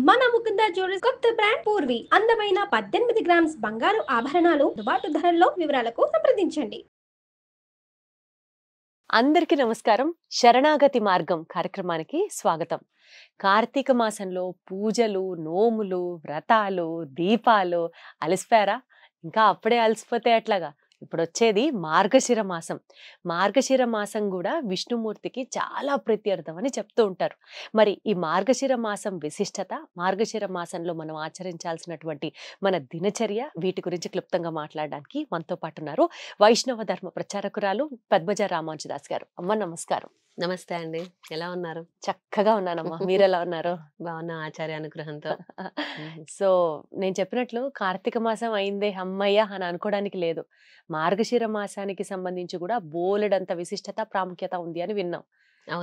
మన ముకుంద జ్యువెలర్స్ కొత్త బ్రాండ్ పూర్వి అందమైన 18 గ్రామ్స్ బంగారు ఆభరణాలు అందుబాటు ధరల్లో వివరాలకు సంప్రదించండి. అందరికీ నమస్కారం. శరణాగతి మార్గం కార్యక్రమానికి స్వాగతం. కార్తీక మాసంలో పూజలు, నోములు, వ్రతాలు, దీపాలు అలసిపోయారా? ఇంకా అప్పుడే అలసిపోతే ఎట్లాగా? ఇప్పుడు వచ్చేది మార్గశిర మాసం. మార్గశిర మాసం కూడా విష్ణుమూర్తికి చాలా ప్రీత్యర్థం అని చెప్తూ ఉంటారు. మరి ఈ మార్గశిర మాసం విశిష్టత, మార్గశిర మాసంలో మనం ఆచరించాల్సినటువంటి మన దినచర్య, వీటి గురించి క్లుప్తంగా మాట్లాడడానికి మనతో పాటు ఉన్నారు వైష్ణవ ధర్మ ప్రచారకురాలు పద్మజ రామానుజదాస్ గారు. అమ్మ నమస్కారం. నమస్తే అండి. ఎలా ఉన్నారు? చక్కగా ఉన్నానమ్మా, మీరెలా ఉన్నారు? బాగున్నా, ఆచార్య అనుగ్రహంతో. సో నేను చెప్పినట్లు కార్తీక మాసం అయిందే అమ్మయ్య అని అనుకోవడానికి లేదు. మార్గశిర మాసానికి సంబంధించి కూడా బోలెడంత విశిష్టత, ప్రాముఖ్యత ఉంది అని విన్నాం.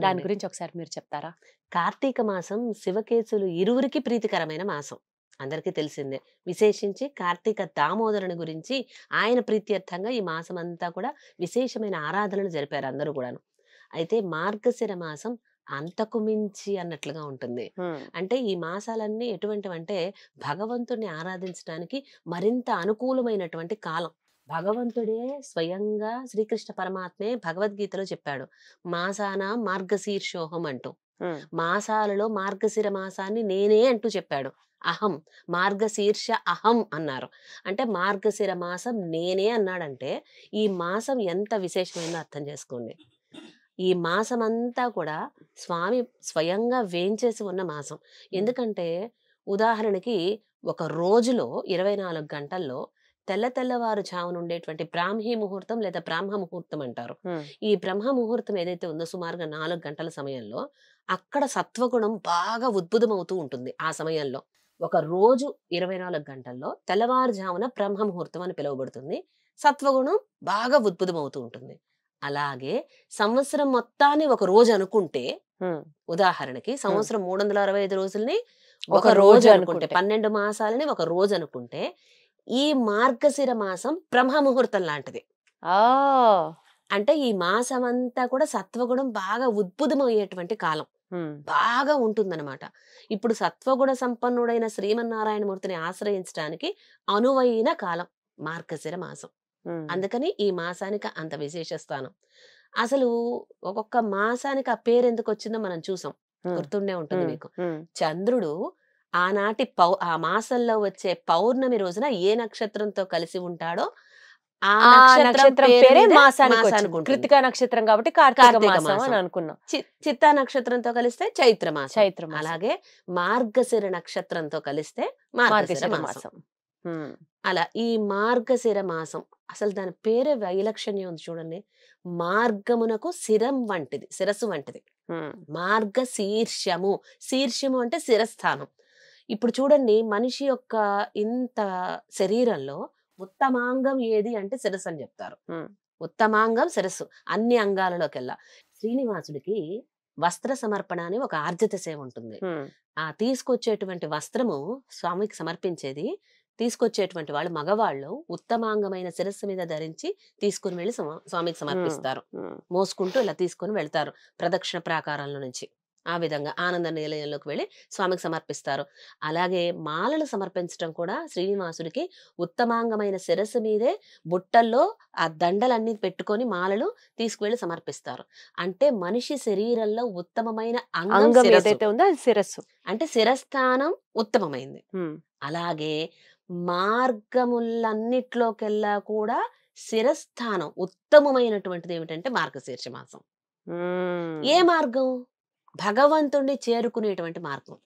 దాని గురించి ఒకసారి మీరు చెప్తారా? కార్తీక మాసం శివకేశులు ఇరువురికి ప్రీతికరమైన మాసం, అందరికీ తెలిసిందే. విశేషించి కార్తీక దామోదరుని గురించి ఆయన ప్రీత్యర్థంగా ఈ మాసం అంతా కూడా విశేషమైన ఆరాధనలు జరిపారు అందరూ కూడాను. అయితే మార్గశిర మాసం అంతకు మించి అన్నట్లుగా ఉంటుంది. అంటే ఈ మాసాలన్నీ ఎటువంటివంటే భగవంతుడిని ఆరాధించడానికి మరింత అనుకూలమైనటువంటి కాలం. భగవంతుడే స్వయంగా శ్రీకృష్ణ పరమాత్మే భగవద్గీతలో చెప్పాడు, మాసాన మార్గశీర్షోహం అంటూ. మాసాలలో మార్గశిర మాసాన్ని నేనే అంటూ చెప్పాడు. అహం మార్గశీర్ష అహం అన్నారు. అంటే మార్గశిర మాసం నేనే అన్నాడంటే ఈ మాసం ఎంత విశేషమైందో అర్థం చేసుకోండి. ఈ మాసం అంతా కూడా స్వామి స్వయంగా వేంచేసి ఉన్న మాసం. ఎందుకంటే ఉదాహరణకి ఒక రోజులో 24 గంటల్లో తెల్లవారుజామున ఉండేటువంటి బ్రాహ్మీ ముహూర్తం లేదా బ్రహ్మ ముహూర్తం అంటారు. ఈ బ్రహ్మ ముహూర్తం ఏదైతే ఉందో సుమారుగా 4 గంటల సమయంలో అక్కడ సత్వగుణం బాగా ఉద్భుతమవుతూ ఉంటుంది. ఆ సమయంలో ఒక రోజు 24 గంటల్లో తెల్లవారుజామున బ్రహ్మ ముహూర్తం అని పిలువబడుతుంది. సత్వగుణం బాగా ఉద్భుతమవుతూ ఉంటుంది. అలాగే సంవత్సరం మొత్తాన్ని ఒక రోజు అనుకుంటే, ఉదాహరణకి సంవత్సరం 365 రోజుల్ని ఒక రోజు అనుకుంటే, 12 మాసాలని ఒక రోజు అనుకుంటే, ఈ మార్గశిర మాసం బ్రహ్మ ముహూర్తం లాంటిది. అంటే ఈ మాసం అంతా కూడా సత్వగుణం బాగా ఉద్భుతమయ్యేటువంటి కాలం బాగా ఉంటుందన్నమాట. ఇప్పుడు సత్వగుణ సంపన్నుడైన శ్రీమన్నారాయణమూర్తిని ఆశ్రయించడానికి అనువైన కాలం మార్గశిర మాసం. అందుకని ఈ మాసానికి అంత విశేష స్థానం. అసలు ఒక్కొక్క మాసానికి ఆ పేరు ఎందుకు వచ్చిందో మనం చూసాం, గుర్తుండే ఉంటుంది మీకు. చంద్రుడు ఆనాటి ఆ మాసంలో వచ్చే పౌర్ణమి రోజున ఏ నక్షత్రంతో కలిసి ఉంటాడో ఆ నక్షత్రం పేరే మాసానికి. కృతికా నక్షత్రం కాబట్టి కార్తీక మాసం అని అనుకున్నాం. చిత్తా నక్షత్రంతో కలిస్తే చైత్ర మాసం. అలాగే మార్గశిర నక్షత్రంతో కలిస్తే మార్గశిర మాసం. అలా ఈ మార్గశిర మాసం అసలు దాని పేరే వైలక్షణ్యం ఉంది చూడండి. మార్గమునకు శిరం వంటిది, శిరస్సు వంటిది. మార్గశీర్షము, శీర్షము అంటే శిరస్థానం. ఇప్పుడు చూడండి, మనిషి యొక్క ఇంత శరీరంలో ఉత్తమాంగం ఏది అంటే శిరస్సు అని చెప్తారు. ఉత్తమాంగం శిరస్సు అన్ని అంగాలలోకెల్లా. శ్రీనివాసుడికి వస్త్ర సమర్పణ అని ఒక ఆర్జిత సేవ ఉంటుంది. ఆ తీసుకొచ్చేటువంటి వస్త్రము స్వామికి సమర్పించేది, తీసుకొచ్చేటువంటి వాళ్ళు మగవాళ్ళు ఉత్తమాంగమైన శిరస్సు మీద ధరించి తీసుకుని వెళ్ళి స్వామికి సమర్పిస్తారు. మోసుకుంటూ ఇలా తీసుకుని వెళ్తారు ప్రదక్షిణ ప్రాకారంలో నుంచి. ఆ విధంగా ఆనంద నిలయంలోకి వెళ్ళి స్వామికి సమర్పిస్తారు. అలాగే మాలలు సమర్పించడం కూడా శ్రీనివాసుడికి ఉత్తమాంగమైన శిరస్సు మీదే బుట్టల్లో ఆ దండలన్నీ పెట్టుకొని మాలలు తీసుకువెళ్ళి సమర్పిస్తారు. అంటే మనిషి శరీరంలో ఉత్తమమైన అంగం ఏదైతే ఉందో అది శిరస్సు. అంటే శిరస్థానం ఉత్తమమైంది. అలాగే మార్గములన్నిట్లోకెల్లా కూడా శిరస్థానం ఉత్తమమైనటువంటిది ఏమిటంటే మార్గశీర్ష మాసం. ఏ మార్గం? భగవంతుడిని చేరుకునేటువంటి మార్గం.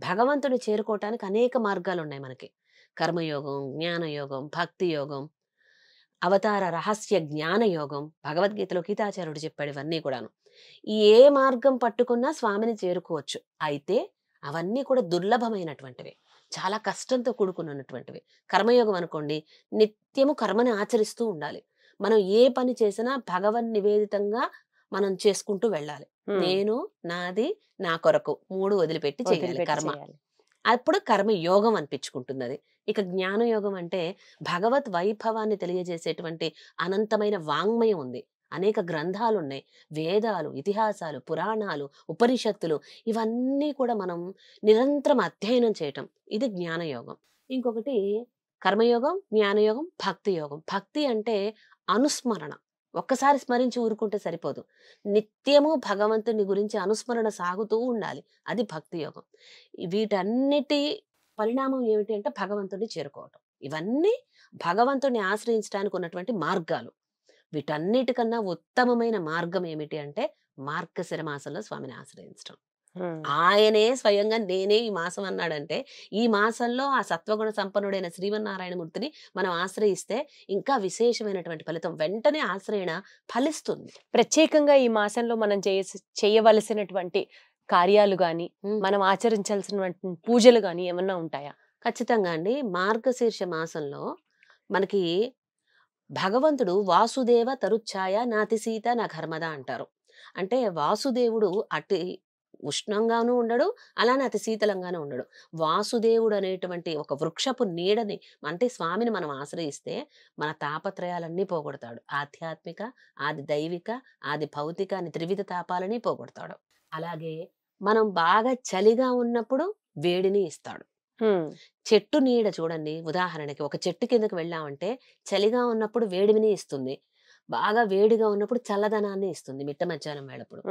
భగవంతుడిని చేరుకోవటానికి అనేక మార్గాలు ఉన్నాయి మనకి. కర్మయోగం, జ్ఞానయోగం, భక్తి యోగం, అవతార రహస్య జ్ఞాన యోగం. భగవద్గీతలో గీతాచార్యుడు చెప్పాడు ఇవన్నీ కూడాను. ఏ మార్గం పట్టుకున్నా స్వామిని చేరుకోవచ్చు. అయితే అవన్నీ కూడా దుర్లభమైనటువంటివి, చాలా కష్టంతో కూడుకున్నటువంటివి. కర్మయోగం అనుకోండి, నిత్యము కర్మని ఆచరిస్తూ ఉండాలి. మనం ఏ పని చేసినా భగవన్ నివేదితంగా మనం చేసుకుంటూ వెళ్ళాలి. నేను, నాది, నా కొరకు 3 వదిలిపెట్టి చేయాలి కర్మ. అప్పుడు కర్మ యోగం అనిపించుకుంటుంది అది. ఇక జ్ఞానయోగం అంటే భగవత్ వైభవాన్ని తెలియజేసేటువంటి అనంతమైన వాంగ్మయం ఉంది. అనేక గ్రంథాలు ఉన్నాయి. వేదాలు, ఇతిహాసాలు, పురాణాలు, ఉపనిషత్తులు ఇవన్నీ కూడా మనం నిరంతరం అధ్యయనం చేయటం. ఇది జ్ఞానయోగం. ఇంకొకటి కర్మయోగం, జ్ఞానయోగం, భక్తి యోగం. భక్తి అంటే అనుస్మరణ. ఒక్కసారి స్మరించి ఊరుకుంటే సరిపోదు. నిత్యము భగవంతుని గురించి అనుస్మరణ సాగుతూ ఉండాలి. అది భక్తి యోగం. వీటన్నిటి పరిణామం ఏమిటి అంటే భగవంతుడిని చేరుకోవటం. ఇవన్నీ భగవంతుడిని ఆశ్రయించడానికి ఉన్నటువంటి మార్గాలు. వీటన్నిటికన్నా ఉత్తమమైన మార్గం ఏమిటి అంటే మార్గశిర మాసంలో స్వామిని ఆశ్రయించడం. ఆయనే స్వయంగా నేనే ఈ మాసం అన్నాడంటే, ఈ మాసంలో ఆ సత్వగుణ సంపన్నుడైన శ్రీమన్నారాయణమూర్తిని మనం ఆశ్రయిస్తే ఇంకా విశేషమైనటువంటి ఫలితం. వెంటనే ఆశ్రయణ ఫలిస్తుంది. ప్రత్యేకంగా ఈ మాసంలో మనం చేయవలసినటువంటి కార్యాలు గాని, మనం ఆచరించాల్సినటువంటి పూజలు గాని ఏమన్నా ఉంటాయా? ఖచ్చితంగా అండి. మార్గశీర్ష మాసంలో మనకి భగవంతుడు వాసుదేవ తరుఛాయ నాతి సీత నా ఘర్మద అంటారు. అంటే వాసుదేవుడు అతి ఉష్ణంగానూ ఉండడు, అలానే అతి శీతలంగానూ ఉండడు. వాసుదేవుడు అనేటువంటి ఒక వృక్షపు నీడని అంటే స్వామిని మనం ఆశ్రయిస్తే మన తాపత్రయాలన్నీ పోగొడతాడు. ఆధ్యాత్మిక, ఆది దైవిక, ఆది భౌతిక అని త్రివిధ తాపాలని పోగొడతాడు. అలాగే మనం బాగా చలిగా ఉన్నప్పుడు వేడిని ఇస్తాడు. చెట్టు నీడ చూడండి, ఉదాహరణకి ఒక చెట్టు కిందకి వెళ్ళామంటే చలిగా ఉన్నప్పుడు వేడిని ఇస్తుంది, బాగా వేడిగా ఉన్నప్పుడు చల్లదనాన్ని ఇస్తుంది. మిట్ట మధ్యాహ్నం వేళప్పుడు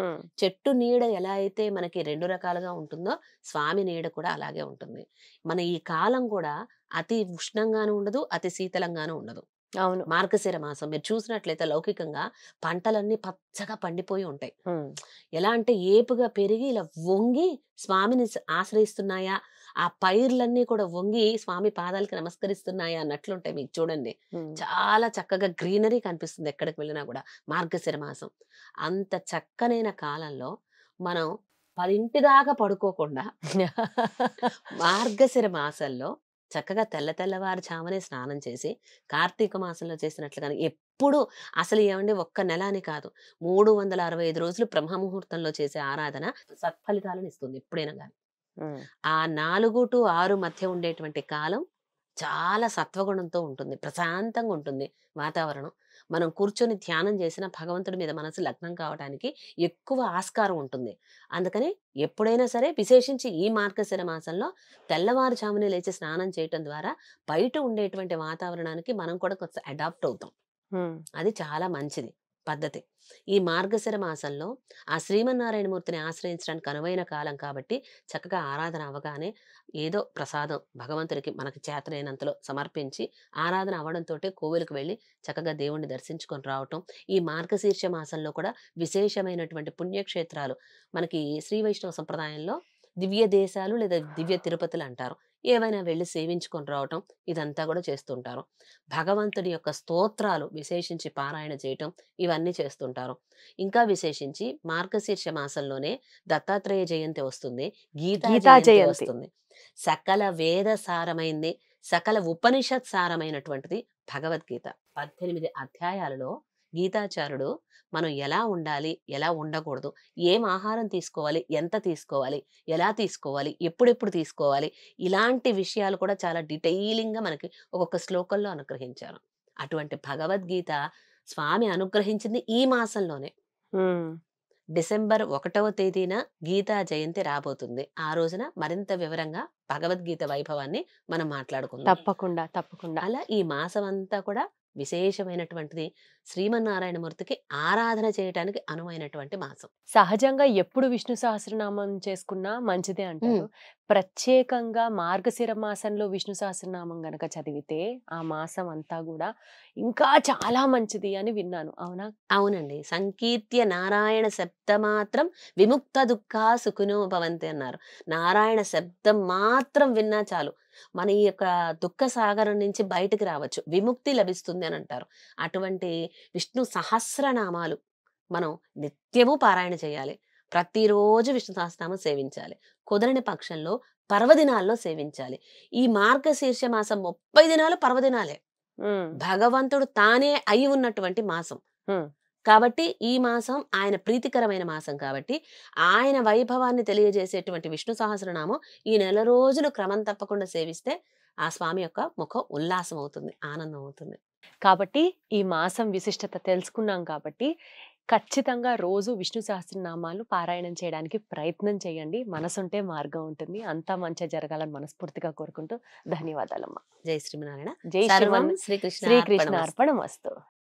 చెట్టు నీడ ఎలా అయితే మనకి 2 రకాలుగా ఉంటుందో స్వామి నీడ కూడా అలాగే ఉంటుంది. మన ఈ కాలం కూడా అతి ఉష్ణంగానూ ఉండదు, అతి శీతలంగానూ ఉండదు. అవును. మార్గశిర మాసం మీరు చూసినట్లయితే లౌకికంగా పంటలన్నీ పచ్చగా పండిపోయి ఉంటాయి. ఎలా అంటే ఏపుగా పెరిగి ఇలా వంగి స్వామిని ఆశ్రయిస్తున్నాయా, ఆ పైర్లన్నీ కూడా వంగి స్వామి పాదాలకి నమస్కరిస్తున్నాయా అన్నట్లుంటాయి. మీకు చూడండి, చాలా చక్కగా గ్రీనరీ కనిపిస్తుంది ఎక్కడికి వెళ్ళినా కూడా మార్గశిర మాసం. అంత చక్కనైన కాలంలో మనం 10 దాకా పడుకోకుండా మార్గశిర మాసంలో చక్కగా తెల్లవారుజామునే స్నానం చేసి కార్తీక మాసంలో చేసినట్లుగానే ఎప్పుడు అసలు ఏమండి ఒక్క నెల అని కాదు, 365 రోజులు బ్రహ్మముహూర్తంలో చేసే ఆరాధన సత్ఫలితాలను ఇస్తుంది ఎప్పుడైనా కానీ. ఆ 4 to 6 మధ్య ఉండేటువంటి కాలం చాలా సత్వగుణంతో ఉంటుంది, ప్రశాంతంగా ఉంటుంది వాతావరణం. మనం కూర్చొని ధ్యానం చేసిన భగవంతుడి మీద మనసు లగ్నం కావడానికి ఎక్కువ ఆస్కారం ఉంటుంది. అందుకని ఎప్పుడైనా సరే విశేషించి ఈ మార్గశిర మాసంలో తెల్లవారుజామునే లేచి స్నానం చేయటం ద్వారా బయట ఉండేటువంటి వాతావరణానికి మనం కూడా కొంచెం అడాప్ట్ అవుతాం. అది చాలా మంచిది పద్ధతి. ఈ మార్గశిర మాసంలో ఆ శ్రీమన్నారాయణమూర్తిని ఆశ్రయించడానికి అనువైన కాలం కాబట్టి చక్కగా ఆరాధన అవగానే ఏదో ప్రసాదం భగవంతుడికి మనకి చేతనైనంతలో సమర్పించి ఆరాధన అవడంతో కోవిలకు వెళ్ళి చక్కగా దేవుణ్ణి దర్శించుకొని రావటం. ఈ మార్గశీర్ష మాసంలో కూడా విశేషమైనటువంటి పుణ్యక్షేత్రాలు మనకి శ్రీ వైష్ణవ సంప్రదాయంలో దివ్య దేశాలు లేదా దివ్య తిరుపతులు అంటారు. ఏవైనా వెళ్ళి సేవించుకొని రావటం ఇదంతా కూడా చేస్తుంటారు. భగవంతుడి యొక్క స్తోత్రాలు విశేషించి పారాయణ చేయటం ఇవన్నీ చేస్తుంటారు. ఇంకా విశేషించి మార్గశీర్ష మాసంలోనే దత్తాత్రేయ జయంతి వస్తుంది, గీతా జయంతి వస్తుంది. సకల వేద సారమైంది, సకల ఉపనిషత్ సారమైనటువంటిది భగవద్గీత. 18 అధ్యాయాలలో గీతాచార్యుడు మనం ఎలా ఉండాలి, ఎలా ఉండకూడదు, ఏం ఆహారం తీసుకోవాలి, ఎంత తీసుకోవాలి, ఎలా తీసుకోవాలి, ఎప్పుడెప్పుడు తీసుకోవాలి, ఇలాంటి విషయాలు కూడా చాలా డీటెయిలింగ్గా మనకి ఒక్కొక్క శ్లోకంలో అనుగ్రహించారు. అటువంటి భగవద్గీత స్వామి అనుగ్రహించింది ఈ మాసంలోనే. డిసెంబర్ 1వ తేదీన గీతా జయంతి రాబోతుంది. ఆ రోజున మరింత వివరంగా భగవద్గీత వైభవాన్ని మనం మాట్లాడుకుందాం. తప్పకుండా. అలా ఈ మాసం అంతా కూడా విశేషమైనటువంటిది, శ్రీమన్నారాయణమూర్తికి ఆరాధన చేయడానికి అనువైనటువంటి మాసం. సహజంగా ఎప్పుడు విష్ణు సహస్రనామం చేసుకున్నా మంచిదే అంటారు. ప్రత్యేకంగా మార్గశిర మాసంలో విష్ణు సహస్రనామం గనక చదివితే ఆ మాసం అంతా కూడా ఇంకా చాలా మంచిది అని విన్నాను. అవునా? అవునండి. సంకీర్త్య నారాయణ శబ్దమాత్రం విముక్త దుఃఖ సుఖినో భవంతి అన్నారు. నారాయణ శబ్దం మాత్రం విన్నా చాలు మన ఈ యొక్క దుఃఖ సాగరం నుంచి బయటకు రావచ్చు, విముక్తి లభిస్తుంది అని అంటారు. అటువంటి విష్ణు సహస్రనామాలు మనం నిత్యము పారాయణ చేయాలి. ప్రతిరోజు విష్ణు సహస్రనామం సేవించాలి. కుదరని పక్షంలో పర్వదినాల్లో సేవించాలి. ఈ మార్గశీర్ష మాసం 30 దినాలు పర్వదినాలే. భగవంతుడు తానే అయి ఉన్నటువంటి మాసం కాబట్టి ఈ మాసం ఆయన ప్రీతికరమైన మాసం కాబట్టి ఆయన వైభవాన్ని తెలియజేసేటువంటి విష్ణు సహస్రనామం ఈ నెల రోజులు క్రమం తప్పకుండా సేవిస్తే ఆ స్వామి యొక్క ముఖం ఉల్లాసం అవుతుంది, ఆనందం అవుతుంది. కాబట్టి ఈ మాసం విశిష్టత తెలుసుకున్నాం కాబట్టి ఖచ్చితంగా రోజు విష్ణు సహస్రనామాలు పారాయణం చేయడానికి ప్రయత్నం చేయండి. మనసుంటే మార్గం ఉంటుంది. అంతా మంచి జరగాలని మనస్ఫూర్తిగా కోరుకుంటూ ధన్యవాదాలమ్మా. జై శ్రీమనారాయణ. జై సర్వం శ్రీమన్ శ్రీకృష్ణ శ్రీకృష్ణ అర్పణమస్తు. అర్పణమస్తు.